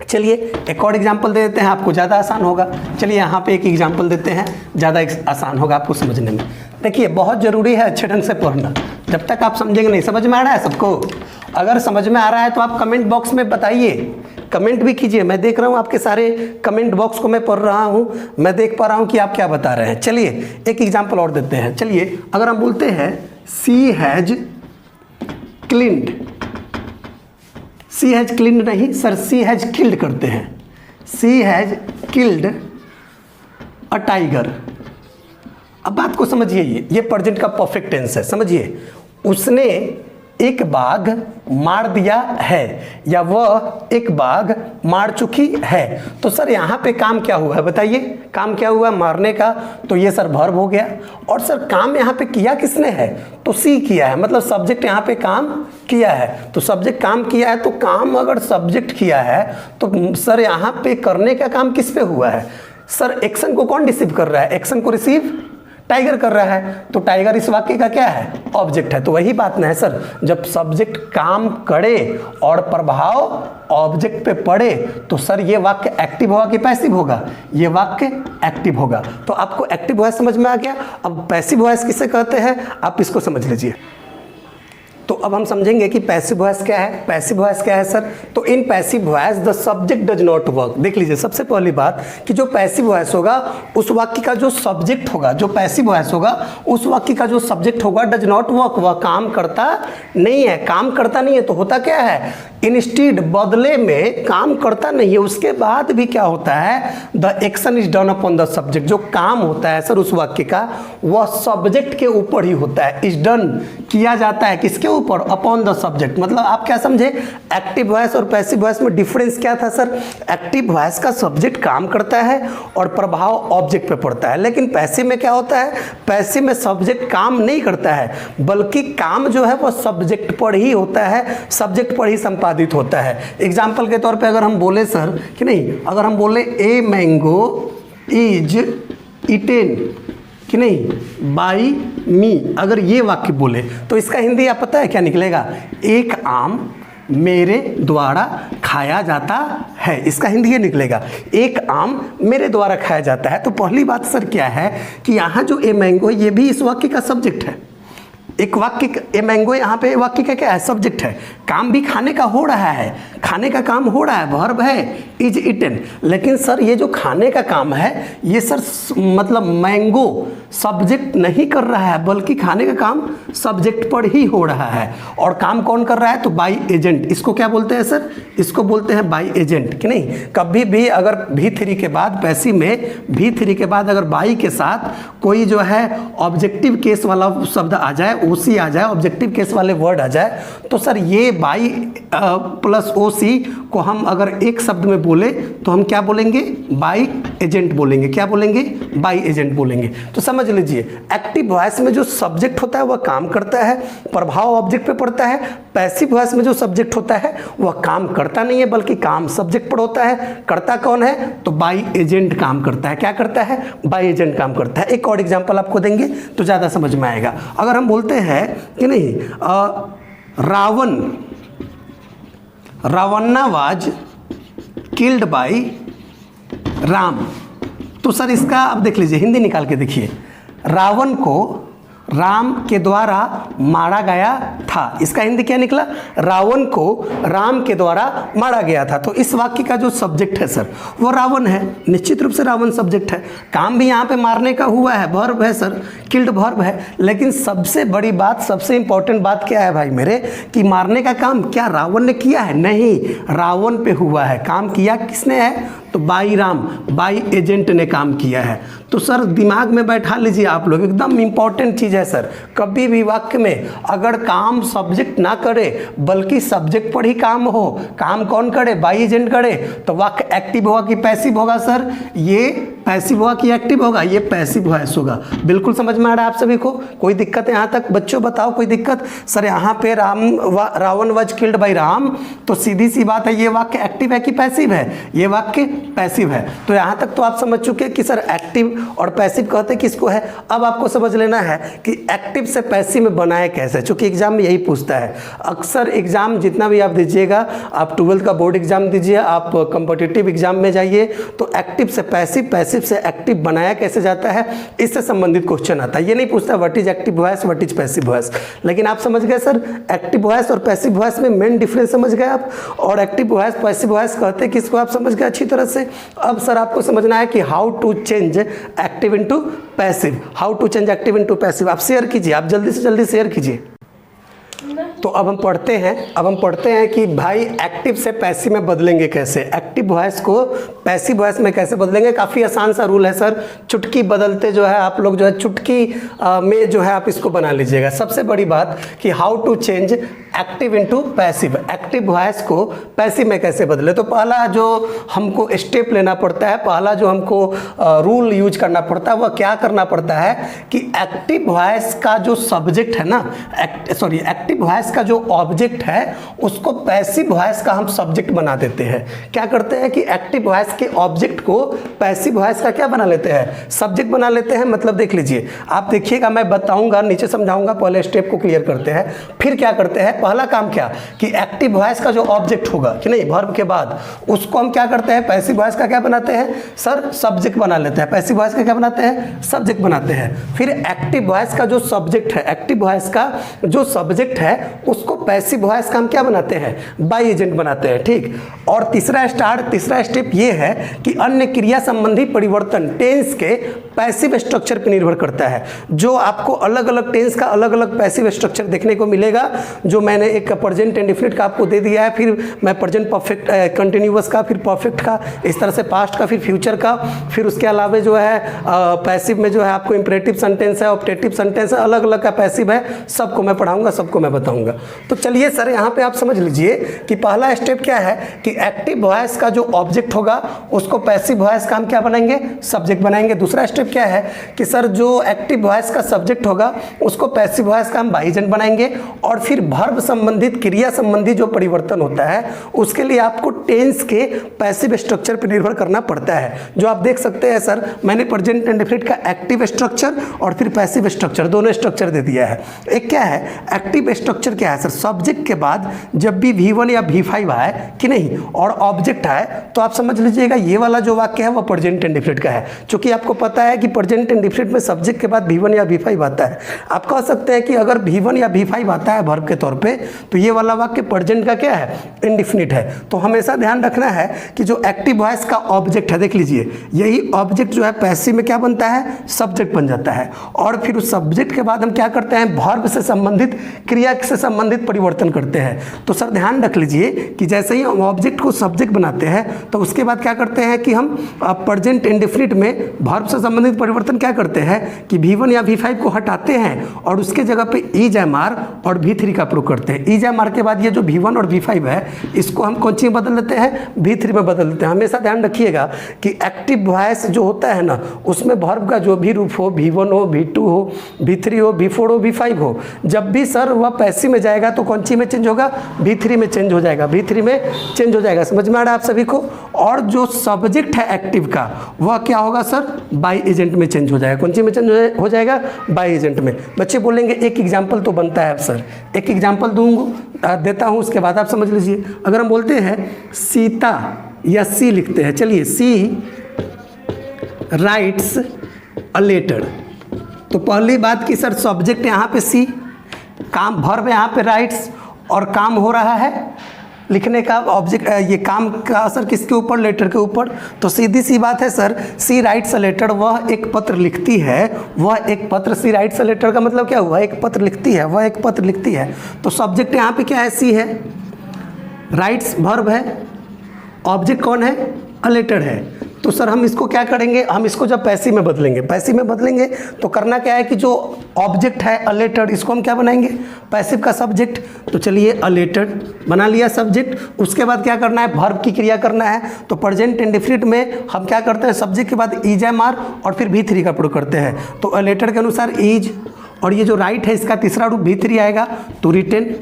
Speaker 1: चलिए एक और एग्जांपल दे देते हैं, आपको ज़्यादा आसान होगा। चलिए यहाँ पे एक एग्जांपल देते हैं, ज़्यादा आसान होगा आपको समझने में। देखिए बहुत ज़रूरी है अच्छे ढंग से पढ़ना। जब तक आप समझेंगे नहीं, समझ में आ रहा है सबको? अगर समझ में आ रहा है तो आप कमेंट बॉक्स में बताइए, कमेंट भी कीजिए। मैं देख रहा हूँ आपके सारे कमेंट बॉक्स को मैं पढ़ रहा हूँ, मैं देख पा रहा हूँ कि आप क्या बता रहे हैं। चलिए एक एग्जाम्पल और देते हैं। चलिए अगर हम बोलते हैं she has cleaned, she has cleaned नहीं सर, सी हैज किल्ड करते हैं। She has killed a tiger. अब बात को समझिए, ये प्रेजेंट का परफेक्ट टेंस है। समझिए, उसने एक बाघ मार दिया है या वह एक बाघ मार चुकी है। तो सर यहाँ पे काम क्या हुआ है बताइए? काम क्या हुआ? मारने का। तो ये सर वर्ब हो गया। और सर काम यहाँ पे किया किसने है? तो सी किया है, मतलब सब्जेक्ट यहाँ पे काम किया है। तो सब्जेक्ट काम किया है, तो काम अगर सब्जेक्ट किया है तो सर यहाँ पे करने का काम किस पे हुआ है? सर एक्शन को कौन रिसीव कर रहा है? एक्शन को रिसीव टाइगर कर रहा है। तो टाइगर इस वाक्य का क्या है? ऑब्जेक्ट है। तो वही बात ना है सर, जब सब्जेक्ट काम करे और प्रभाव ऑब्जेक्ट पे पड़े तो सर ये वाक्य एक्टिव होगा कि पैसिव होगा? ये वाक्य एक्टिव होगा। तो आपको एक्टिव वॉइस समझ में आ गया। अब पैसिव वॉइस किसे कहते हैं आप इसको समझ लीजिए। तो अब हम समझेंगे कि पैसिव वॉइस क्या है। पैसिव वॉइस क्या है सर? तो in passive voice the subject does not work. देख लीजिए सबसे पहली बात कि जो पैसिव वॉइस होगा उस वाक्य का जो सब्जेक्ट होगा, जो पैसिव वॉइस होगा उस वाक्य का जो सब्जेक्ट होगा डज नॉट वर्क, वह काम करता नहीं है। काम करता नहीं है तो होता क्या है? इंस्टीड, बदले में काम करता नहीं है। उसके बाद भी क्या होता है? The action is done upon the subject. जो काम होता है सर उस वाक्य का वह सब्जेक्ट के ऊपर ही होता है। इज डन, किया जाता है किसके ऊपर? Upon the subject. मतलब आप क्या समझे? एक्टिव वॉइस और पैसिव वॉइस में डिफरेंस क्या था सर? एक्टिव वॉइस का सब्जेक्ट काम करता है और प्रभाव ऑब्जेक्ट पे पड़ता है, लेकिन पैसिव में क्या होता है? पैसिव में सब्जेक्ट काम नहीं करता है, बल्कि काम जो है वह सब्जेक्ट पर ही होता है, सब्जेक्ट पर ही संपादित होता है। एग्जाम्पल के तौर पे अगर हम बोले सर कि नहीं, अगर हम बोले ए मैंगो इज ईटेन कि नहीं बाई मी, अगर ये वाक्य बोले तो इसका हिंदी आप पता है क्या निकलेगा? एक आम मेरे द्वारा खाया जाता है। इसका हिंदी ये निकलेगा, एक आम मेरे द्वारा खाया जाता है। तो पहली बात सर क्या है कि यहाँ जो ए मैंगो ये भी इस वाक्य का सब्जेक्ट है। एक वाक्य ए मैंगो यहाँ पे वाक्य का क्या है? सब्जेक्ट है। काम भी खाने का हो रहा है, खाने का काम हो रहा है, वर्ब है इज इटन। लेकिन सर ये जो खाने का काम है ये सर मतलब मैंगो सब्जेक्ट नहीं कर रहा है, बल्कि खाने का काम सब्जेक्ट पर ही हो रहा है। और काम कौन कर रहा है? तो बाई एजेंट। इसको क्या बोलते हैं सर? इसको बोलते हैं बाई एजेंट कि नहीं। कभी भी अगर भी3 के बाद पैसिव में भी3 के बाद अगर बाई के साथ कोई जो है ऑब्जेक्टिव केस वाला शब्द आ जाए, ओसी आ जाए, ऑब्जेक्टिव केस वाले वर्ड आ जाए, तो सर ये बाई प्लस ओसी को हम अगर एक शब्द में बोले तो हम क्या बोलेंगे? बाई एजेंट बोलेंगे। क्या बोलेंगे? बाई एजेंट बोलेंगे। तो समझ लीजिए एक्टिव वॉइस में जो सब्जेक्ट होता है वह काम करता है, प्रभाव ऑब्जेक्ट पे पड़ता है। पैसिव वॉइस में जो सब्जेक्ट होता है वह काम करता नहीं है, बल्कि काम सब्जेक्ट पर होता है। करता कौन है? तो बाई एजेंट काम करता है। क्या करता है? बाई एजेंट काम करता है। एक और एग्जाम्पल आपको देंगे तो ज़्यादा समझ में आएगा। अगर हम बोलते हैं कि नहीं रावणा वाज किल्ड बाई राम, तो सर इसका अब देख लीजिए हिंदी निकाल के देखिए। रावण को राम के द्वारा मारा गया था। इसका हिंदी क्या निकला? रावण को राम के द्वारा मारा गया था। तो इस वाक्य का जो सब्जेक्ट है सर वो रावण है, निश्चित रूप से रावण सब्जेक्ट है। काम भी यहाँ पे मारने का हुआ है, वर्ब है सर, किल्ड वर्ब है। लेकिन सबसे बड़ी बात, सबसे इंपॉर्टेंट बात क्या है भाई मेरे, कि मारने का काम क्या रावण ने किया है? नहीं, रावण पे हुआ है। काम किया किसने है? तो बाई राम, बाई एजेंट ने काम किया है। तो सर दिमाग में बैठा लीजिए आप लोग, एकदम इंपॉर्टेंट चीज़ है सर। कभी भी वाक्य में अगर काम सब्जेक्ट ना करे बल्कि सब्जेक्ट पर ही काम हो, काम कौन करे? बाई एजेंट करे, तो वाक्य एक्टिव होगा कि पैसिव होगा सर? ये पैसिव होगा कि एक्टिव होगा? ये पैसिव वॉइस होगा। बिल्कुल समझ में आ रहा है आप सभी को? कोई दिक्कत है यहाँ तक? बच्चों बताओ कोई दिक्कत? सर यहाँ पे Ravan was killed by Ram, तो सीधी सी बात है ये वाक्य एक्टिव है कि पैसिव है? ये वाक्य पैसिव है। तो यहाँ तक तो आप समझ चुके कि सर एक्टिव और पैसिव कहते किसको है। अब आपको समझ लेना है कि एक्टिव से पैसिव में बनाए कैसे, क्योंकि एग्जाम में यही पूछता है। अक्सर एग्जाम जितना भी आप दीजिएगा, आप 12th का बोर्ड एग्जाम दीजिए, आप कॉम्पिटिटिव एग्जाम में जाइए, तो एक्टिव से पैसिव, पैसिव से एक्टिव बनाया कैसे जाता है, इससे संबंधित क्वेश्चन आता है। ये नहीं पूछता what is active voice, what is passive voice. लेकिन आप समझ गए सर एक्टिव वॉइस और पैसिव वॉइस में मेन डिफरेंस समझ गए आप। और एक्टिव वॉइस पैसिव वॉइस कहते किसको आप समझ गए अच्छी तरह से। अब सर आपको समझना है कि how to change active into passive, how to change active into passive. आप शेयर कीजिए, आप जल्दी से जल्दी शेयर कीजिए। तो अब हम पढ़ते हैं कि भाई एक्टिव से पैसिव में बदलेंगे कैसे, एक्टिव वॉइस को पैसिव वॉइस में कैसे बदलेंगे। काफ़ी आसान सा रूल है सर, चुटकी बदलते जो है आप लोग जो है चुटकी में जो है आप इसको बना लीजिएगा। सबसे बड़ी बात कि how to change active into passive, active voice को पैसिव में कैसे बदले। तो पहला जो हमको स्टेप लेना पड़ता है, पहला जो हमको रूल यूज करना पड़ता है वह क्या करना पड़ता है कि एक्टिव वॉइस का जो सब्जेक्ट है ना, एक्टिव वॉइस का जो ऑब्जेक्ट है उसको पैसिव वॉइस का हम सब्जेक्ट बना देते हैं। क्या करते हैं कि एक्टिव वॉइस के ऑब्जेक्ट को पैसिव वॉइस का क्या बना लेते हैं, सब्जेक्ट बना लेते हैं। मतलब देख लीजिए, आप देखिएगा, मैं बताऊंगा, नीचे समझाऊंगा, पहले स्टेप को क्लियर करते हैं, फिर क्या करते हैं। पहला काम क्या कि एक्टिव वॉइस का जो ऑब्जेक्ट होगा कि नहीं वर्ब के बाद, उसको हम क्या करते हैं, पैसिव वॉइस का क्या बनाते हैं सर, सब्जेक्ट बना लेते हैं। पैसिव वॉइस का क्या बनाते हैं, सब्जेक्ट बनाते हैं। फिर एक्टिव वॉइस का जो सब्जेक्ट है, एक्टिव वॉइस का जो सब्जेक्ट है उसको पैसिव वॉइस का हम क्या बनाते हैं, बाई एजेंट बनाते हैं, ठीक। और तीसरा स्टेप ये है कि अन्य क्रिया संबंधी परिवर्तन टेंस के पैसिव स्ट्रक्चर पर निर्भर करता है। जो आपको अलग अलग टेंस का अलग अलग पैसिव स्ट्रक्चर देखने को मिलेगा, जो मैंने एक प्रेजेंट इंडेफिनिट का आपको दे दिया है, फिर मैं प्रेजेंट परफेक्ट कंटिन्यूअस का, फिर परफेक्ट का, इस तरह से पास्ट का, फिर फ्यूचर का, फिर उसके अलावा जो है पैसिव में जो है आपको इंपरेटिव सेंटेंस है, ऑब्जेक्टिव सेंटेंस है, अलग अलग का पैसिव है, सबको मैं पढ़ाऊंगा, सबको मैं बताऊंगा। तो चलिए सर यहाँ पे आप समझ लीजिए कि पहला स्टेप क्या है कि एक्टिव वॉइस का जो ऑब्जेक्ट होगा उसको पैसिव वॉइस का हम क्या बनाएंगे, सब्जेक्ट बनाएंगे। दूसरा स्टेप क्या है कि सर जो एक्टिव वॉइस का सब्जेक्ट होगा उसको पैसिव वॉइस का हम बाई एजेंट बनाएंगे। और फिर वर्ब संबंधित, क्रिया संबंधी जो परिवर्तन होता है उसके लिए आपको टेंस के पैसिव स्ट्रक्चर पर निर्भर करना पड़ता है। जो आप देख सकते हैं सर, मैंने प्रेजेंट इंडेफिनिट का एक्टिव स्ट्रक्चर और फिर पैसिव स्ट्रक्चर दोनों स्ट्रक्चर दे दिया है। एक क्या है एक्टिव स्ट्रक्चर, क्या है सर, सब्जेक्ट के बाद जब भी V1 या V5 आए कि नहीं और ऑब्जेक्ट आए तो आप समझ लीजिएगा ये वाला जो वाक्य है वो प्रेजेंट इंडेफिनिट का है। क्योंकि आपको पता है कि प्रेजेंट इंडेफिनिट में सब्जेक्ट के बाद V1 या V5 आता है। आप कह सकते हैं कि अगर V1 या V5 आता है वर्ब के तौर पे तो ये वाला वाक्य प्रेजेंट का क्या है, इंडेफिनिट है। तो हमेशा ध्यान रखना है कि जो एक्टिव वॉइस का ऑब्जेक्ट है, देख लीजिए यही ऑब्जेक्ट जो है पैसिव में क्या बनता है, सब्जेक्ट बन जाता है। और फिर उस सब्जेक्ट के बाद हम क्या करते हैं, वर्ब से संबंधित, क्रिया से संबंधित परिवर्तन करते हैं। तो सर ध्यान रख लीजिए कि जैसे ही हम ऑब्जेक्ट को सब्जेक्ट बनाते हैं तो उसके बाद क्या करते हैं कि हम प्रेजेंट इंडेफिनिट में वर्ब से संबंधित परिवर्तन क्या करते हैं कि V1 या V5 को हटाते हैं और उसके जगह पे EJMR और V3 का प्रयोग करते हैं। EJMR के बाद ये जो V1 और V5 है इसको हम कौन सी में बदल लेते हैं, V3 में बदल लेते हैं। हमेशा ध्यान रखिएगा कि एक्टिव वॉइस जो होता है ना उसमें वर्ब का जो भी रूप हो, V1 हो, V2 हो, V3 हो, V4 हो, V5 हो, जब भी सर वह पैसिव में जाएगा तो कौन सी में चेंज होगा, V3 में चेंज हो जाएगा, V3 में चेंज हो जाएगा। समझ में आ रहा है आप सभी को। और जो सब्जेक्ट है एक्टिव का वह क्या होगा सर, बाई एजेंट में चेंज हो जाएगा। कौन सी में चेंज हो जाएगा, बाई एजेंट में। बच्चे बोलेंगे एक एग्जाम्पल तो बनता है सर, एक एग्जाम्पल देता हूँ उसके बाद आप समझ लीजिए। अगर हम बोलते हैं सीता या सी लिखते हैं, चलिए सी राइट्स अ लेटर, तो पहली बात की सर सब्जेक्ट यहाँ पे सी, काम वर्ब यहाँ पे राइट्स और काम हो रहा है लिखने का, ऑब्जेक्ट ये काम का असर किसके ऊपर, लेटर के ऊपर। तो सीधी सी बात है sir, she writes a letter, वह एक पत्र लिखती है, वह एक पत्र, सी राइट्स अ लेटर का मतलब क्या हुआ, एक पत्र लिखती है, वह एक पत्र लिखती है। तो सब्जेक्ट यहाँ पे क्या है, सी है, राइट्स वर्ब है, ऑब्जेक्ट कौन है, अ लेटर है। तो सर हम इसको क्या करेंगे, हम इसको जब पैसिव में बदलेंगे, पैसिव में बदलेंगे तो करना क्या है कि जो ऑब्जेक्ट है अ लेटर, इसको हम क्या बनाएंगे, पैसिव का सब्जेक्ट। तो चलिए अ लेटर बना लिया सब्जेक्ट। उसके बाद क्या करना है, वर्ब की क्रिया करना है। तो प्रेजेंट इंडेफिनिट में हम क्या करते हैं, सब्जेक्ट के बाद EJMR और फिर V3 का प्रयोग करते हैं। तो अ लेटर के अनुसार इज, और ये जो राइट है इसका तीसरा रूप V3 आएगा तो रिटेन।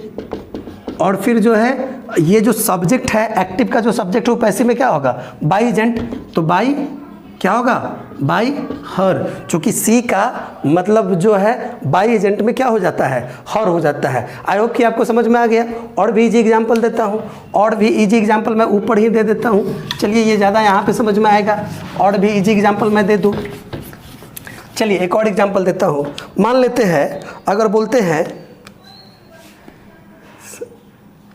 Speaker 1: और फिर जो है ये जो सब्जेक्ट है एक्टिव का, जो सब्जेक्ट है वो पैसिव में क्या होगा, बाई एजेंट। तो बाई क्या होगा, बाई हर, चूँकि सी का मतलब जो है बाई एजेंट में क्या हो जाता है, हर हो जाता है। आई होप कि आपको समझ में आ गया। और भी इजी एग्जांपल देता हूँ, और भी इजी एग्जांपल मैं ऊपर ही दे देता हूँ। चलिए ये ज़्यादा यहाँ पे समझ में आएगा, और भी इजी एग्जांपल मैं दे दूँ। चलिए एक और एग्जांपल देता हूँ। मान लेते हैं अगर बोलते हैं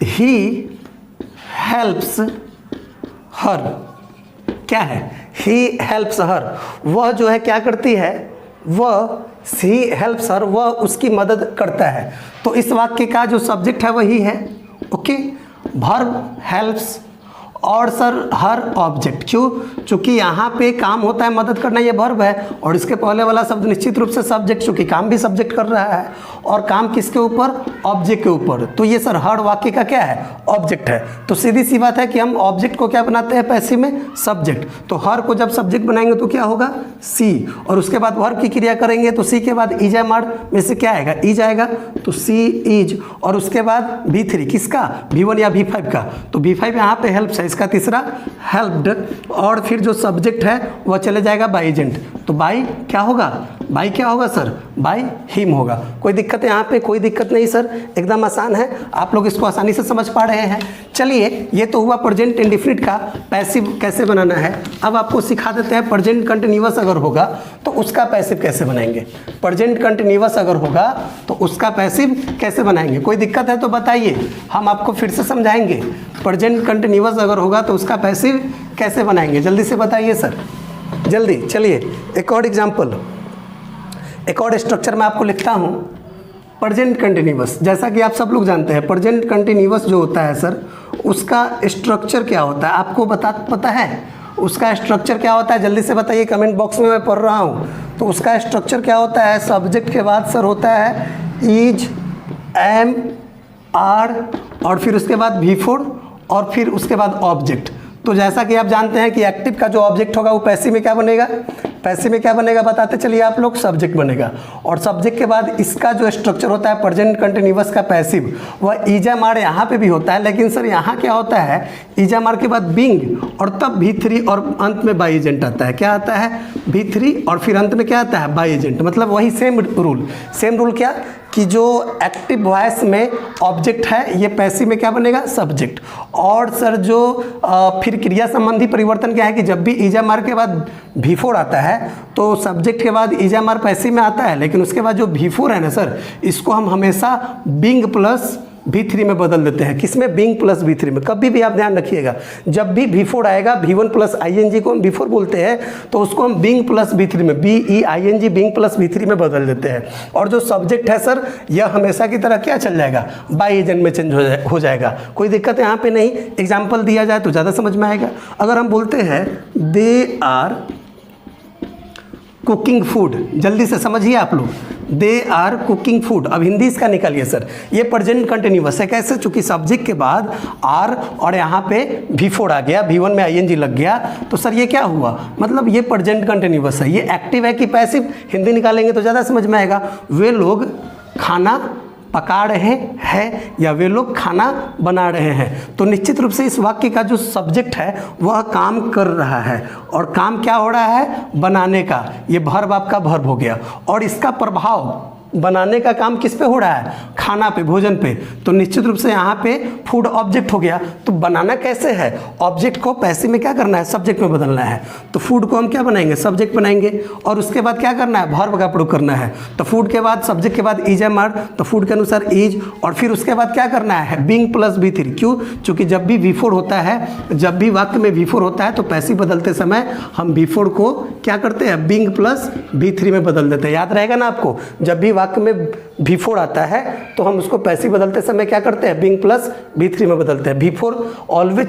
Speaker 1: ही हेल्प्स हर, क्या है, ही हेल्प्स हर, वह जो है क्या करती है, वह ही हेल्प्स हर, वह उसकी मदद करता है। तो इस वाक्य का जो सब्जेक्ट है वही है, ओके, वर्ब हेल्प्स और सर हर ऑब्जेक्ट। क्यों, चूँकि यहाँ पे काम होता है मदद करना, ये वर्ब है, और इसके पहले वाला शब्द निश्चित रूप से सब्जेक्ट, चूँकि काम भी सब्जेक्ट कर रहा है, और काम किसके ऊपर, ऑब्जेक्ट के ऊपर। तो ये सर हर वाक्य का क्या है, ऑब्जेक्ट है। तो सीधी सी बात है कि हम ऑब्जेक्ट को क्या बनाते हैं पैसिव में, सब्जेक्ट। तो हर को जब सब्जेक्ट बनाएंगे तो क्या होगा, सी, और उसके बाद वर्ब की क्रिया करेंगे तो सी के बाद EJMR में से क्या आएगा, इज आएगा, तो सी इज, और उसके बाद V3 किसका, V1 या V5 का। तो V5 यहाँ पे हेल्प्स है, इसका तीसरा हेल्प्ड, और फिर जो सब्जेक्ट है वह चले जाएगा बाय एजेंट। तो बाय क्या होगा, बाय क्या होगा सर, बाय हिम होगा। कोई दिक्कत है यहाँ पे, कोई दिक्कत नहीं सर, एकदम आसान है, आप लोग इसको आसानी से समझ पा रहे हैं। चलिए ये तो हुआ प्रेजेंट इंडेफिनिट का पैसिव कैसे बनाना है। अब आपको सिखा देते हैं प्रेजेंट कंटिन्यूअस अगर होगा तो उसका पैसिव कैसे बनाएंगे। प्रेजेंट कंटिन्यूअस अगर होगा तो उसका पैसिव कैसे बनाएंगे। कोई दिक्कत है तो बताइए, हम आपको फिर से समझाएंगे। प्रेजेंट कंटिन्यूअस अगर होगा तो उसका पैसिव कैसे बनाएंगे, जल्दी से बताइए सर, जल्दी। चलिए एक और एग्जाम्पल, एक और स्ट्रक्चर मैं आपको लिखता हूँ। प्रेजेंट कंटिन्यूअस, जैसा कि आप सब लोग जानते हैं प्रेजेंट कंटिन्यूअस जो होता है सर, उसका स्ट्रक्चर क्या होता है आपको पता है उसका स्ट्रक्चर क्या होता है, जल्दी से बताइए कमेंट बॉक्स में, मैं पढ़ रहा हूँ। तो उसका स्ट्रक्चर क्या होता है, सब्जेक्ट के बाद सर होता है इज, एम, आर, और फिर उसके बाद V4, और फिर उसके बाद ऑब्जेक्ट। तो जैसा कि आप जानते हैं कि एक्टिव का जो ऑब्जेक्ट होगा वो पैसिव में क्या बनेगा, पैसिव में क्या बनेगा बताते चलिए आप लोग, सब्जेक्ट बनेगा। और सब्जेक्ट के बाद इसका जो स्ट्रक्चर होता है प्रेजेंट कंटिन्यूअस का पैसिव, वह इजामार यहाँ पे भी होता है, लेकिन सर यहाँ क्या होता है, इजामार के बाद बिंग और तब V3 और अंत में बाय एजेंट आता है। क्या आता है, V3 और फिर अंत में क्या आता है, बाय एजेंट। मतलब वही सेम रूल क्या कि जो एक्टिव वॉइस में ऑब्जेक्ट है ये पैसिव में क्या बनेगा, सब्जेक्ट। और सर जो फिर क्रिया संबंधी परिवर्तन क्या है कि जब भी इजामार के बाद V4 आता है तो सब्जेक्ट के बाद इजामार पैसिव में आता है, लेकिन उसके बाद जो V4 है ना सर, इसको हम हमेशा बिंग प्लस V3 में बदल देते हैं। किसमें, बिंग प्लस V3 में। कभी भी आप ध्यान रखिएगा, जब भी V4 आएगा, V1 प्लस ING को हम V4 बोलते हैं, तो उसको हम बिंग प्लस V3 में, BEING बिंग प्लस V3 में बदल देते हैं। और जो सब्जेक्ट है सर, यह हमेशा की तरह क्या चल जाएगा, बाय एजेंट में चेंज हो जाएगा। कोई दिक्कत यहाँ पे नहीं, एग्जाम्पल दिया जाए तो ज़्यादा समझ में आएगा। अगर हम बोलते हैं दे आर कुकिंग फूड, जल्दी से समझिए आप लोग, दे आर कुकिंग फूड। अब हिंदी इसका निकालिए सर, ये प्रेजेंट कंटिन्यूअस है। कैसे, चूंकि सब्जेक्ट के बाद आर और यहाँ पे V4 आ गया, V1 में ING लग गया, तो सर ये क्या हुआ, मतलब ये प्रेजेंट कंटिन्यूअस है। ये एक्टिव है कि पैसिव, हिंदी निकालेंगे तो ज़्यादा समझ में आएगा। वे लोग खाना पका रहे हैं या वे लोग खाना बना रहे हैं। तो निश्चित रूप से इस वाक्य का जो सब्जेक्ट है वह काम कर रहा है, और काम क्या हो रहा है, बनाने का। ये वर्ब आपका वर्ब हो गया, और इसका प्रभाव बनाने का काम किस पे हो रहा है, खाना पे, भोजन पे। तो निश्चित रूप से यहाँ पे फूड ऑब्जेक्ट हो गया। तो बनाना कैसे है, ऑब्जेक्ट को पैसिव में क्या करना है, सब्जेक्ट में बदलना है। तो फूड को हम क्या बनाएंगे, सब्जेक्ट बनाएंगे, और उसके बाद क्या करना है, वर्ब का प्रयोग करना है। तो फूड के बाद सब्जेक्ट के बाद इज एम आर, तो फूड के अनुसार इज, और फिर उसके बाद क्या करना है, बिंग प्लस V3। क्यों, चूंकि जब भी V4 होता है, जब भी वाक्य में V4 होता है तो पैसिव बदलते समय हम V4 को क्या करते हैं, बिंग प्लस V3 में बदल देते हैं। याद रहेगा ना आपको, जब भी वाक्य में V4 आता है तो हम उसको पैसिव बदलते समय क्या करते हैं, बिंग प्लस V3 में बदलते हैं। V4 always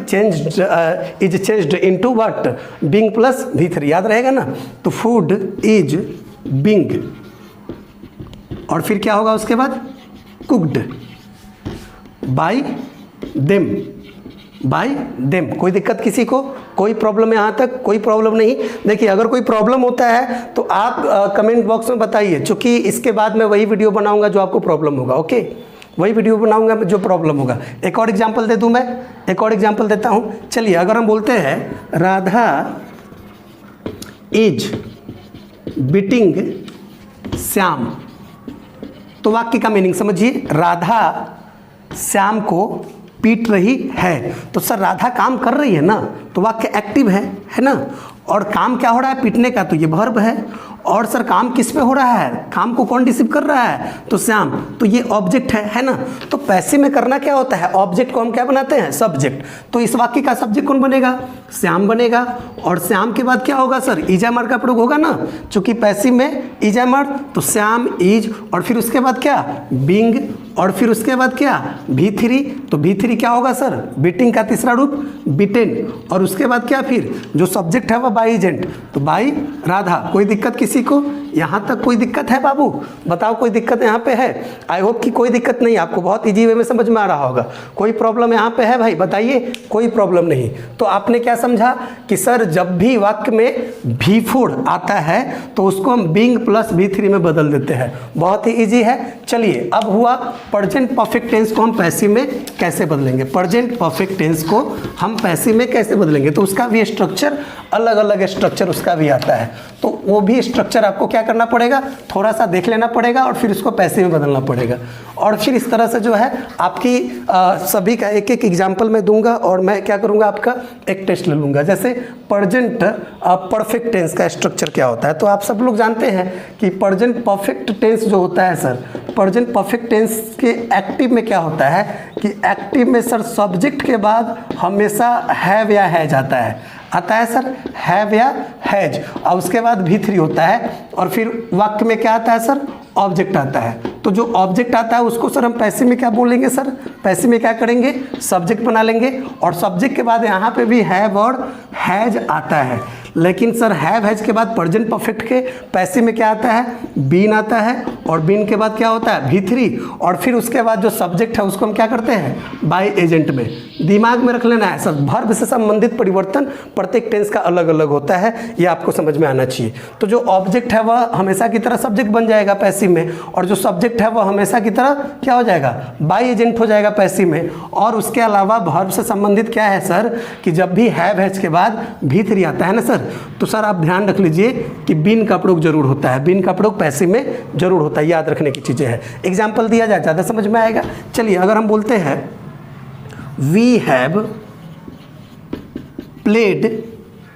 Speaker 1: is changed into what, being plus V3। याद रहेगा ना। तो फूड इज बिंग, और फिर क्या होगा उसके बाद, cooked bye them, bye them. कोई दिक्कत किसी को, कोई प्रॉब्लम है यहाँ तक, कोई प्रॉब्लम नहीं। देखिए अगर कोई प्रॉब्लम होता है तो आप कमेंट बॉक्स में बताइए, क्योंकि इसके बाद मैं वही वीडियो बनाऊंगा जो आपको प्रॉब्लम होगा। ओके, वही वीडियो बनाऊंगा जो प्रॉब्लम होगा। एक और एग्जांपल दे दूं मैं, एक और एग्जांपल देता हूँ। चलिए अगर हम बोलते हैं राधा इज बीटिंग श्याम, तो वाक्य का मीनिंग समझिए, राधा श्याम को पीट रही है। तो सर राधा काम कर रही है ना, तो वाक्य एक्टिव है ना। और काम क्या हो रहा है, पीटने का, तो ये वर्ब है। और सर काम किस पे हो रहा है, काम को कौन रिसीव कर रहा है, तो श्याम, तो ये ऑब्जेक्ट है ना। तो पैसिव में करना क्या होता है, ऑब्जेक्ट को हम क्या बनाते हैं, सब्जेक्ट। तो इस वाक्य का सब्जेक्ट कौन बनेगा, श्याम बनेगा। और श्याम के बाद क्या होगा सर, इजामर का प्रयोग होगा ना, चूंकि पैसिव में इजामर, तो श्याम इज, और फिर उसके बाद क्या, बिंग, और फिर उसके बाद क्या, V3। तो V3 क्या होगा सर, बीटिंग का तीसरा रूप बिटेन, और उसके बाद क्या, फिर जो सब्जेक्ट है वह बाई एजेंट, तो बाई राधा। कोई दिक्कत किसी को? यहाँ तक कोई दिक्कत है बाबू? बताओ कोई दिक्कत यहाँ पे है? आई होप कि कोई दिक्कत नहीं, आपको बहुत इजी वे में समझ में आ रहा होगा। कोई प्रॉब्लम यहाँ पे है भाई? बताइए, कोई प्रॉब्लम नहीं। तो आपने क्या समझा कि सर जब भी वाक्य में भी फोर आता है तो उसको हम बीइंग प्लस भी3 में बदल देते हैं। बहुत ही ईजी है। चलिए अब हुआ प्रेजेंट परफेक्ट टेंस को हम पैसिव में कैसे बदलेंगे। प्रेजेंट परफेक्ट टेंस को हम पैसिव में कैसे बदलेंगे, तो उसका भी स्ट्रक्चर, अलग अलग स्ट्रक्चर उसका भी आता है। तो वो भी स्ट्रक्चर आपको क्या करना पड़ेगा, थोड़ा सा देख लेना पड़ेगा और फिर उसको पैसिव में बदलना पड़ेगा। और फिर इस तरह से जो है आपकी सभी का एक एक एग्जाम्पल मैं दूंगा और मैं क्या करूंगा, आपका एक टेस्ट ले लूंगा। जैसे प्रेजेंट परफेक्ट टेंस का स्ट्रक्चर क्या होता है, तो आप सब लोग जानते हैं कि प्रेजेंट परफेक्ट टेंस जो होता है सर, प्रेजेंट परफेक्ट टेंस के एक्टिव में क्या होता है कि एक्टिव में सर सब्जेक्ट के बाद हमेशा हैव या हैज आता है सर, हैव या हैज, और उसके बाद भी3 होता है। और फिर वाक्य में क्या आता है सर, ऑब्जेक्ट आता है। तो जो ऑब्जेक्ट आता है उसको सर हम पैसिव में क्या बोलेंगे सर, पैसिव में क्या करेंगे, सब्जेक्ट बना लेंगे। और सब्जेक्ट के बाद यहाँ पे भी हैव और हैज आता है। लेकिन सर हैव हैज के बाद प्रेजेंट परफेक्ट के पैसिव में क्या आता है, बीन आता है। और बीन के बाद क्या होता है, भी3। और फिर उसके बाद जो सब्जेक्ट है उसको हम क्या करते हैं, बाय एजेंट में। दिमाग में रख लेना है सर, वर्ब से संबंधित परिवर्तन प्रत्येक टेंस का अलग अलग होता है, ये आपको समझ में आना चाहिए। तो जो ऑब्जेक्ट है वह हमेशा की तरह सब्जेक्ट बन जाएगा पैसिव में, और जो सब्जेक्ट है वह हमेशा की तरह क्या हो जाएगा, बाय एजेंट हो जाएगा पैसिव में। और उसके अलावा वर्ब से संबंधित क्या है सर कि जब भी हैव हैज के बाद भी3 आता है ना सर, तो सर आप ध्यान रख लीजिए कि बीन का प्रयोग जरूर होता है, बीन का प्रयोग पैसिव में जरूर होता है, याद रखने की चीज़ें हैं। एग्जाम्पल दिया जाए, ज़्यादा समझ में आएगा। चलिए अगर हम बोलते हैं वी हैव प्लेड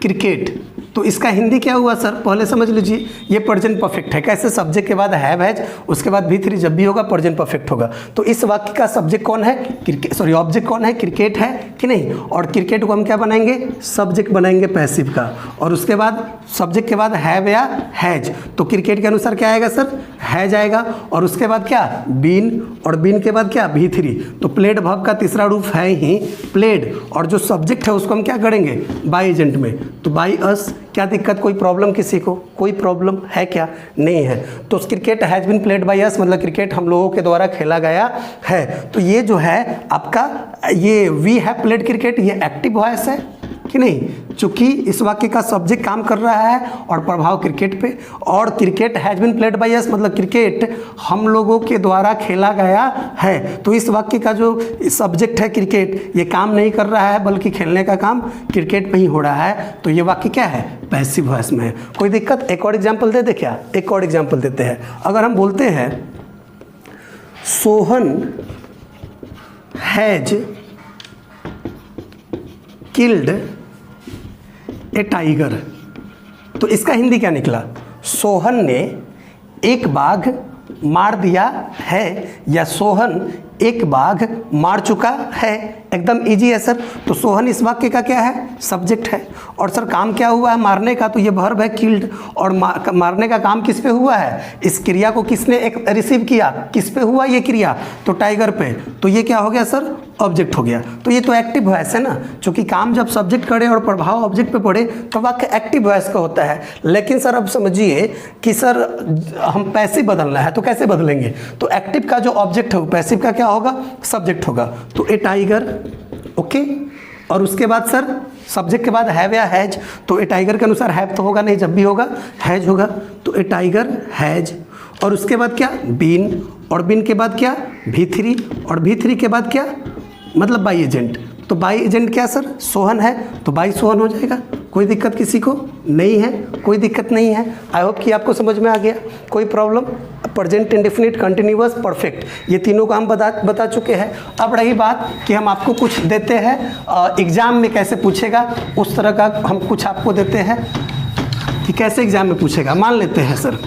Speaker 1: क्रिकेट, तो इसका हिंदी क्या हुआ सर, पहले समझ लीजिए। ये प्रेजेंट परफेक्ट है, कैसे, सब्जेक्ट के बाद हैव हैज, उसके बाद भी3 जब भी होगा प्रेजेंट परफेक्ट होगा। तो इस वाक्य का सब्जेक्ट कौन है, क्रिकेट, सॉरी ऑब्जेक्ट कौन है, क्रिकेट है कि नहीं। और क्रिकेट को हम क्या बनाएंगे, सब्जेक्ट बनाएंगे पैसिव का। और उसके बाद सब्जेक्ट के बाद हैव या हैज, तो क्रिकेट के अनुसार क्या आएगा सर, हैज आएगा। और उसके बाद क्या, बीन, और बीन के बाद क्या, भी3। तो प्लेड वर्ब का तीसरा रूप है ही प्लेड। और जो सब्जेक्ट है उसको हम क्या करेंगे, बाय एजेंट में, तो बाय अस। क्या दिक्कत, कोई प्रॉब्लम किसी को, कोई प्रॉब्लम है क्या, नहीं है। तो cricket has been played by us, मतलब क्रिकेट हम लोगों के द्वारा खेला गया है। तो ये जो है आपका, ये वी हैव प्लेड क्रिकेट, ये एक्टिव वॉइस है कि नहीं, चूंकि इस वाक्य का सब्जेक्ट काम कर रहा है और प्रभाव क्रिकेट पे। और cricket has been played by us, मतलब क्रिकेट हम लोगों के द्वारा खेला गया है। तो इस वाक्य का जो सब्जेक्ट है क्रिकेट, ये काम नहीं कर रहा है बल्कि खेलने का काम क्रिकेट में ही हो रहा है। तो ये वाक्य क्या है, पैसिव वॉइस में है। कोई दिक्कत, एक और एग्जाम्पल दे दे क्या, एक और एग्जाम्पल देते हैं। अगर हम बोलते हैं Sohan has killed A tiger, तो इसका हिंदी क्या निकला, सोहन ने एक बाघ मार दिया है, या सोहन एक बाघ मार चुका है। एकदम इजी है सर। तो सोहन इस वाक्य का क्या है, सब्जेक्ट है। और सर काम क्या हुआ है, मारने का, तो ये वर्ब है किल्ड। और मारने का काम किस पे हुआ है, इस क्रिया को किसने एक रिसीव किया, किस पे हुआ ये क्रिया, तो टाइगर पे। तो ये क्या हो गया सर, ऑब्जेक्ट हो गया। तो ये तो एक्टिव वॉइस है ना, क्योंकि काम जब सब्जेक्ट करे और प्रभाव ऑब्जेक्ट पे पड़े तो वाक्य एक्टिव वॉइस का होता है। लेकिन सर अब समझिए कि सर हम पैसिव बदलना है, तो कैसे बदलेंगे, तो एक्टिव का जो ऑब्जेक्ट है वो पैसिव का क्या होगा, सब्जेक्ट होगा। तो ए टाइगर, ओके। और उसके बाद सर सब्जेक्ट के बाद हैव या हैज, तो ए टाइगर के अनुसार हैव तो होगा नहीं, जब भी होगा हैज होगा। तो ए टाइगर हैज, और उसके बाद क्या, बीन, और बीन के बाद क्या, भी3, और भी3 के बाद क्या, मतलब बाई एजेंट। तो बाई एजेंट क्या सर, सोहन है, तो बाई सोहन हो जाएगा। कोई दिक्कत किसी को नहीं है, कोई दिक्कत नहीं है। आई होप कि आपको समझ में आ गया, कोई problem. Present indefinite, continuous, perfect, ये तीनों का हम बता चुके हैं। अब रही बात कि हम आपको कुछ देते हैं एग्जाम में, कैसे पूछेगा उस तरह का हम कुछ आपको देते हैं कि कैसे एग्जाम में पूछेगा। मान लेते हैं सर,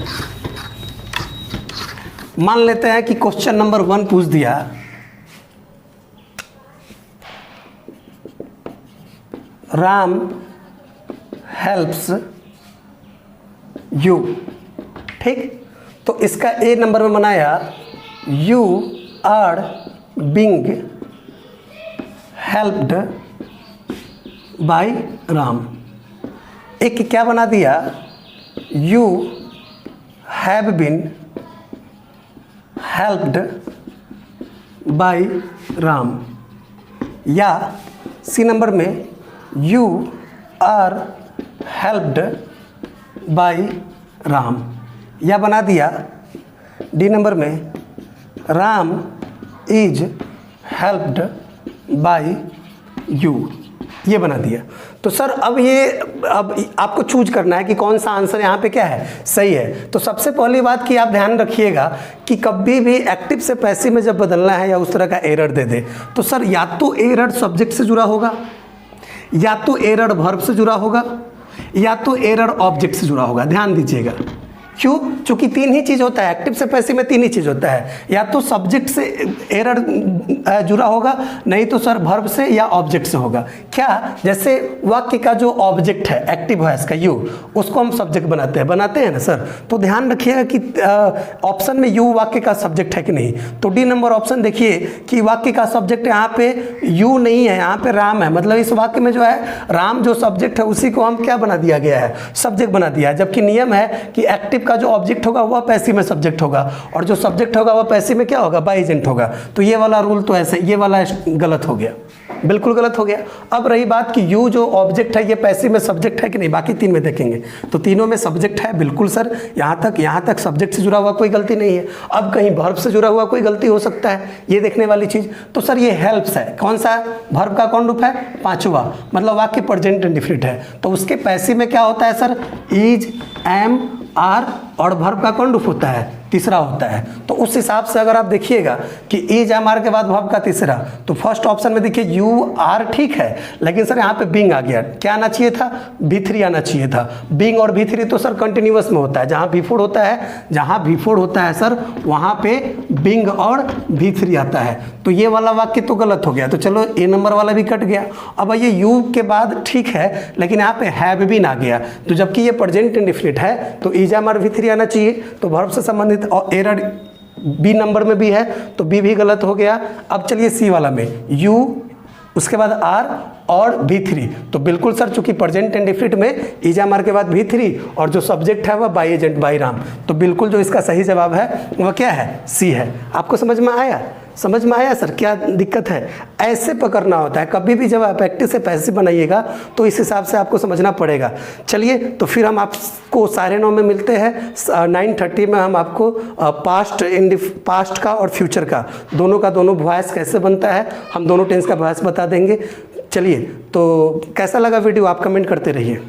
Speaker 1: मान लेते हैं कि क्वेश्चन नंबर 1 पूछ दिया, राम हेल्प्स यू, ठीक। तो इसका ए नंबर में बनाया, you are being helped by Ram. एक क्या बना दिया, you have been helped by Ram, या सी नंबर में you are helped by Ram, या बना दिया डी नंबर में Ram is helped by you, ये बना दिया। तो सर अब आपको चूज करना है कि कौन सा आंसर यहाँ पे क्या है, सही है। तो सबसे पहली बात कि आप ध्यान रखिएगा कि कभी भी एक्टिव से पैसिव में जब बदलना है या उस तरह का एरर दे दे तो सर या तो एरर सब्जेक्ट से जुड़ा होगा, या तो एरर वर्ब से जुड़ा होगा, या तो एरर ऑब्जेक्ट से जुड़ा होगा। ध्यान दीजिएगा, क्यों? चूंकि तीन ही चीज़ होता है, एक्टिव से पैसिव में तीन ही चीज़ होता है, या तो सब्जेक्ट से एरर जुड़ा होगा, नहीं तो सर वर्ब से या ऑब्जेक्ट से होगा। क्या? जैसे वाक्य का जो ऑब्जेक्ट है एक्टिव वॉइस का यू, उसको हम सब्जेक्ट बनाते हैं ना सर। तो ध्यान रखिएगा कि ऑप्शन में यू वाक्य का सब्जेक्ट है कि नहीं। तो डी नंबर ऑप्शन देखिए कि वाक्य का सब्जेक्ट यहाँ पे यू नहीं है, यहाँ पे राम है। मतलब इस वाक्य में जो है राम जो सब्जेक्ट है उसी को हम क्या बना दिया गया है, सब्जेक्ट बना दिया है। जबकि नियम है कि एक्टिव का जो ऑब्जेक्ट होगा वह पैसिव में सब्जेक्ट होगा, और जो सब्जेक्ट होगा वह पैसिव में क्या होगा, बाय एजेंट होगा। तो ये वाला रूल तो ऐसे, ये वाला गलत हो गया, बिल्कुल गलत हो गया। अब रही बात कि यू जो ऑब्जेक्ट है ये पैसिव में सब्जेक्ट है कि नहीं, बाकी तीन में देखेंगे तो तीनों में सब्जेक्ट है, बिल्कुल सर। यहाँ तक सब्जेक्ट से जुड़ा हुआ कोई गलती नहीं है। अब कहीं वर्ब से जुड़ा हुआ कोई गलती हो सकता है, ये देखने वाली चीज़। तो सर ये हेल्प्स है, कौन सा वर्ब का कौन रूप है, पांचवा, मतलब वाक्य प्रेजेंट इंडेफिनिट है। तो उसके पैसिव में क्या होता है सर, इज, एम, आर, और वर्ब का कौन रूप होता है, तीसरा होता है। तो उस हिसाब से अगर आप देखिएगा कि इज, एम, आर के बाद वर्ब का तीसरा, तो फर्स्ट ऑप्शन में देखिए यू आर ठीक है, लेकिन सर यहाँ पे बीइंग आ गया। क्या आना चाहिए था, B3 आना चाहिए था। बीइंग और B3 तो सर कंटिन्यूअस में होता है, जहाँ B4 होता है सर वहाँ पे बीइंग और B3 आता है। तो ये वाला वाक्य तो गलत हो गया। तो चलो ए नंबर वाला भी कट गया। अब ये यू के बाद ठीक है, लेकिन यहाँ पे हैव बीन आ गया, तो जबकि ये प्रेजेंट इंडेफिनिट है तो इज, एम, आर, B3 आना चाहिए। तो वर्ब से संबंधित और एरर बी नंबर में भी है, तो बी भी गलत हो गया। अब चलिए सी वाला में यू, उसके बाद आर और B3, तो बिल्कुल सर चूंकि प्रेजेंट इंडेफिनिट में इज, एम, आर के बाद B3 और जो सब्जेक्ट है वह बाय एजेंट बाय राम, तो बिल्कुल जो इसका सही जवाब है वह क्या है, सी है। आपको समझ में आया? समझ में आया सर, क्या दिक्कत है? ऐसे पकड़ना होता है। कभी भी जब आप एक्टिव से पैसिव बनाइएगा तो इस हिसाब से आपको समझना पड़ेगा। चलिए तो फिर हम आपको 9:30 में मिलते हैं। 9:30 में हम आपको पास्ट का और फ्यूचर का दोनों वॉइस कैसे बनता है, हम दोनों टेंस का वॉइस बता देंगे। चलिए, तो कैसा लगा वीडियो आप कमेंट करते रहिए।